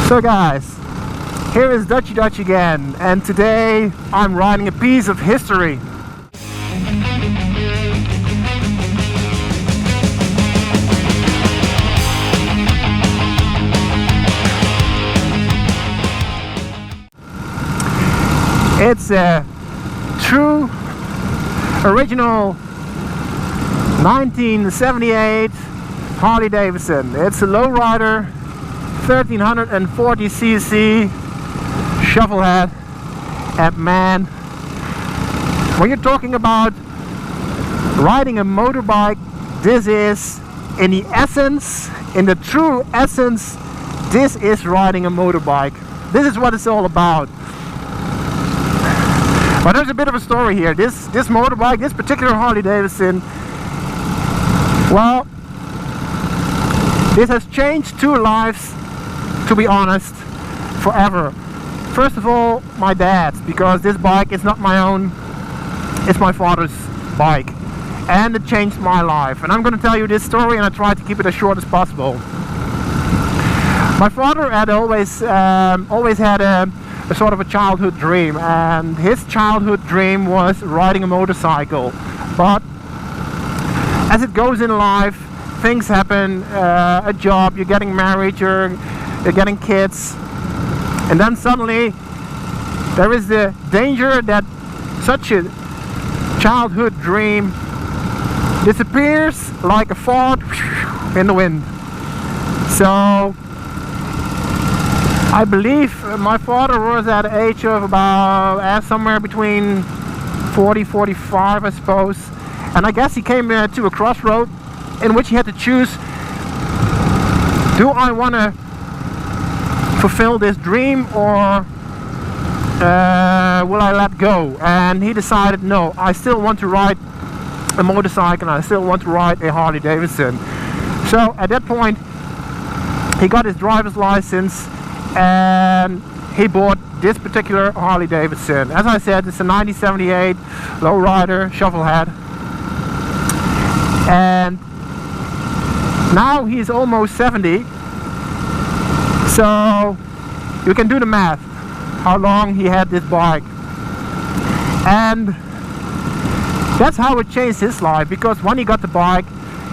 So guys, here is Dutchie again, and today I'm riding a piece of history. It's a true original 1978 Harley Davidson. It's a lowrider 1340cc shovelhead, and man, when you're talking about riding a motorbike, this is in the essence, in the true essence, this is riding a motorbike. This is what it's all about. But there's a bit of a story here. This motorbike, this particular Harley Davidson, well, this has changed two lives, to be honest, forever. First of all, my dad's, because this bike is not my own, it's my father's bike, and it changed my life. And I'm going to tell you this story, and I try to keep it as short as possible. My father had always had a sort of a childhood dream, and his childhood dream was riding a motorcycle. But as it goes in life, things happen, a job, you're getting married, you're getting kids, and then suddenly there is the danger that such a childhood dream disappears like a fart in the wind. So I believe my father was at the age of about somewhere between 40-45, I suppose, and I guess he came to a crossroad in which he had to choose: do I want to fulfill this dream, or will I let go? And he decided, no, I still want to ride a motorcycle, and I still want to ride a Harley Davidson. So at that point he got his driver's license and he bought this particular Harley Davidson. As I said, it's a 1978 lowrider shovelhead, and now he's almost 70. So you can do the math, how long he had this bike. And that's how it changed his life, because when he got the bike,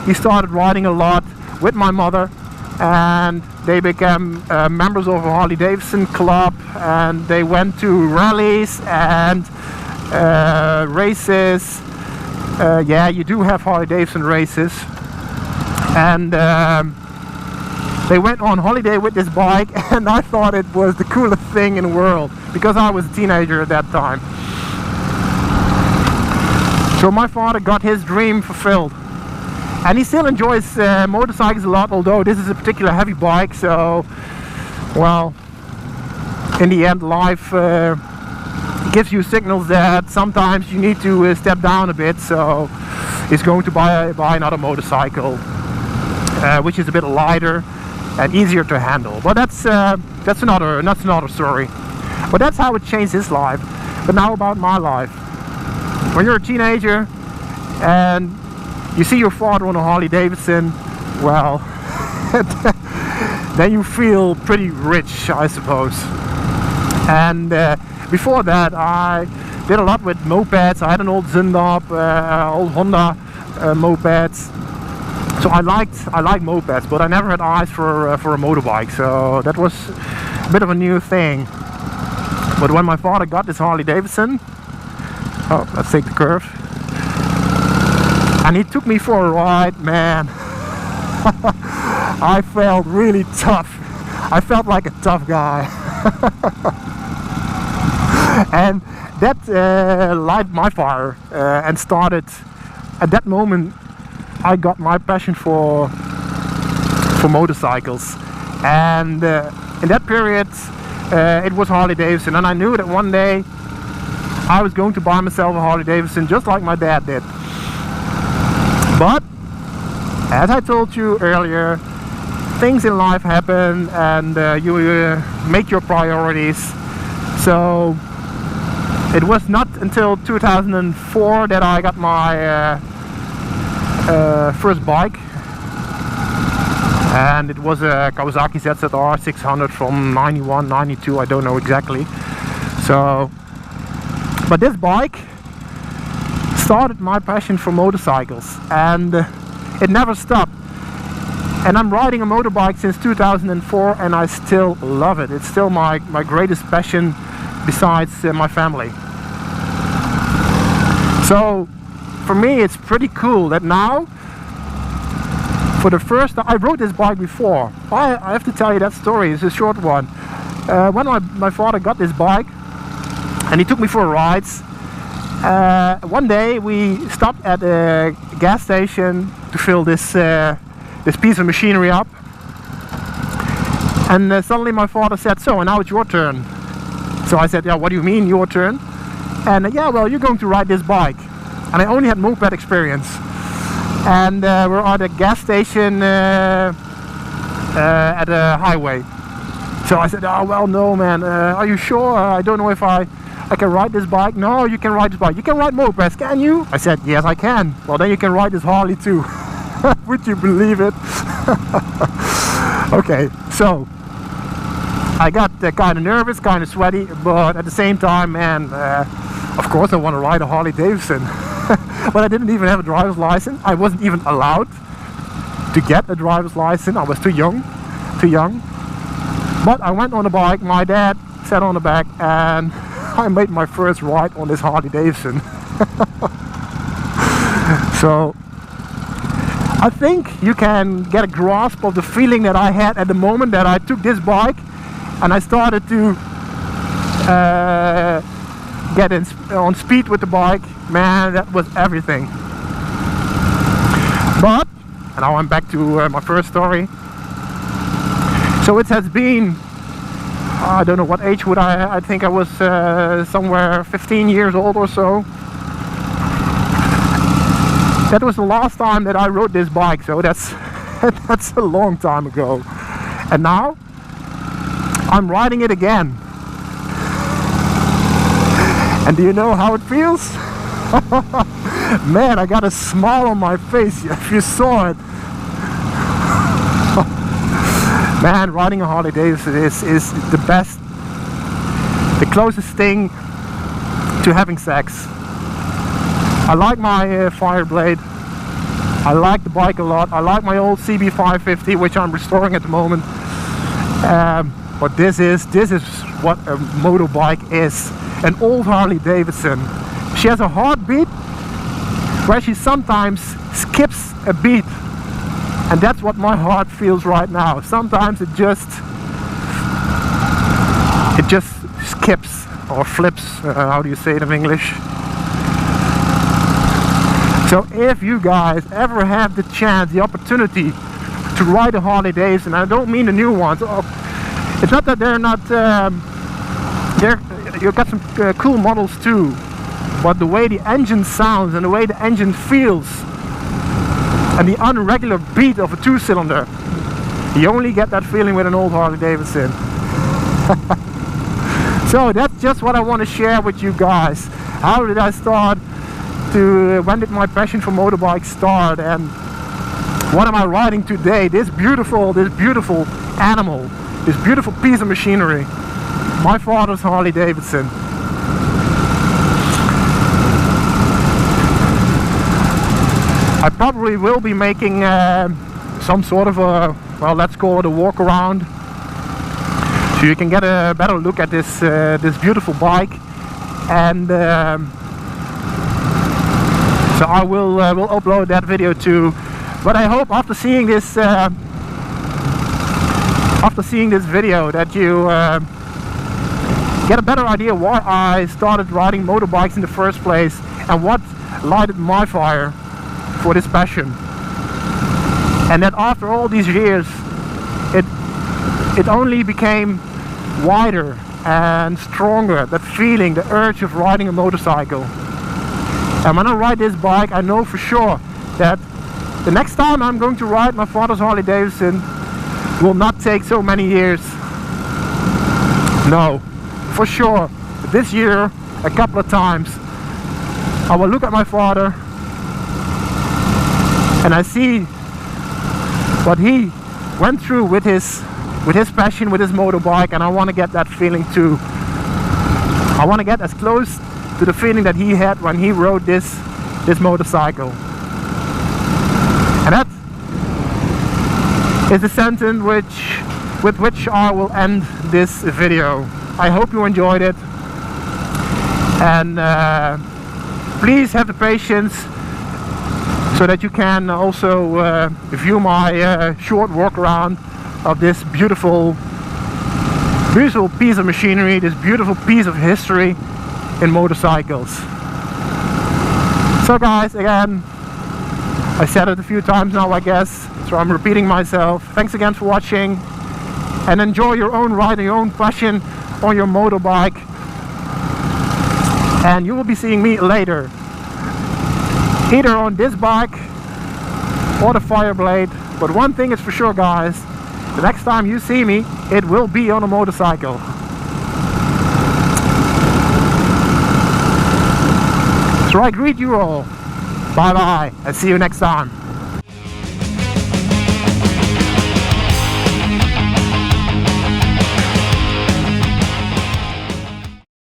he started riding a lot with my mother, and they became members of a Harley Davidson club, and they went to rallies and races. Yeah, you do have Harley Davidson races. And they went on holiday with this bike, and I thought it was the coolest thing in the world, because I was a teenager at that time. So my father got his dream fulfilled, and he still enjoys motorcycles a lot, although this is a particular heavy bike. So, well, in the end, life gives you signals that sometimes you need to step down a bit. So he's going to buy another motorcycle, which is a bit lighter and easier to handle. But that's another story. But that's how it changed his life. But now about my life. When you're a teenager and you see your father on a Harley Davidson, well, then you feel pretty rich, I suppose. And before that, I did a lot with mopeds. I had an old Zundap, old Honda mopeds. So I liked mopeds, but I never had eyes for a motorbike. So that was a bit of a new thing. But when my father got this Harley Davidson, oh, let's take the curve, and he took me for a ride, man, I felt really tough. I felt like a tough guy. And that lighted my fire, and started, at that moment I got my passion for motorcycles. And in that period it was Harley Davidson, and I knew that one day I was going to buy myself a Harley Davidson, just like my dad did. But as I told you earlier, things in life happen, and you make your priorities. So it was not until 2004 that I got my first bike. and it was a Kawasaki ZZR 600 from 91, 92, I don't know exactly. So, but this bike started my passion for motorcycles, and it never stopped. And I'm riding a motorbike since 2004, and I still love it. It's still my greatest passion besides my family. So for me it's pretty cool that now, for the first time, I rode this bike before. I have to tell you that story. It's a short one. When my father got this bike and he took me for rides, one day we stopped at a gas station to fill this piece of machinery up, and suddenly my father said, "So, and now it's your turn." So I said, "Yeah, what do you mean your turn?" And "Yeah, well, you're going to ride this bike." And I only had moped experience, and we're at a gas station at a highway. So I said, "Oh well, no man, are you sure? I don't know if I can ride this bike." "No, you can ride this bike. You can ride mopeds, can you?" I said, "Yes, I can." "Well, then you can ride this Harley too." Would you believe it? Okay, so I got kind of nervous, kind of sweaty, but at the same time, man, of course I want to ride a Harley Davidson. But I didn't even have a driver's license. I wasn't even allowed to get a driver's license. I was too young. But I went on the bike, my dad sat on the back, and I made my first ride on this Harley Davidson. So I think you can get a grasp of the feeling that I had at the moment that I took this bike and I started to get on speed with the bike. Man, that was everything. But, and now I'm back to my first story. So it has been, I don't know what age would I think I was somewhere 15 years old or so. That was the last time that I rode this bike, so that's that's a long time ago. And now I'm riding it again. And do you know how it feels? Man, I got a smile on my face if you saw it. Man, riding a Harley Davidson is the best, the closest thing to having sex. I like my Fireblade. I like the bike a lot. I like my old CB550, which I'm restoring at the moment. But this is what a motorbike is. An old Harley Davidson. She has a heartbeat where she sometimes skips a beat, and that's what my heart feels right now. Sometimes it just skips or flips. How do you say it in English? So if you guys ever have the chance, the opportunity to ride a Harley Davidson, I don't mean the new ones. It's not that they're not. You've got some cool models too, but the way the engine sounds and the way the engine feels, and the unregular beat of a two-cylinder, you only get that feeling with an old Harley Davidson. So that's just what I want to share with you guys. How did I start? When did my passion for motorbikes start, and what am I riding today? This beautiful animal, this beautiful piece of machinery, my father's Harley Davidson. I probably will be making some sort of a, well, let's call it a walk around, so you can get a better look at this this beautiful bike. And so I will upload that video too. But I hope after seeing this video that you get a better idea why I started riding motorbikes in the first place and what lighted my fire for this passion. And that after all these years it only became wider and stronger, that feeling, the urge of riding a motorcycle. And when I ride this bike, I know for sure that the next time I'm going to ride my father's Harley Davidson will not take so many years. No, for sure. This year, a couple of times, I will look at my father and I see what he went through with his passion, with his motorbike, and I want to get that feeling too. I want to get as close to the feeling that he had when he rode this motorcycle. And that is the sentence with which I will end this video. I hope you enjoyed it, and please have the patience so that you can also view my short walk around of this beautiful piece of machinery, this beautiful piece of history in motorcycles. So guys, again, I said it a few times now, I guess, so I'm repeating myself. Thanks again for watching, and enjoy your own ride and your own passion on your motorbike. And you will be seeing me later, either on this bike or the Fireblade. But one thing is for sure, guys, the next time you see me, it will be on a motorcycle. So I greet you all. Bye bye, and see you next time.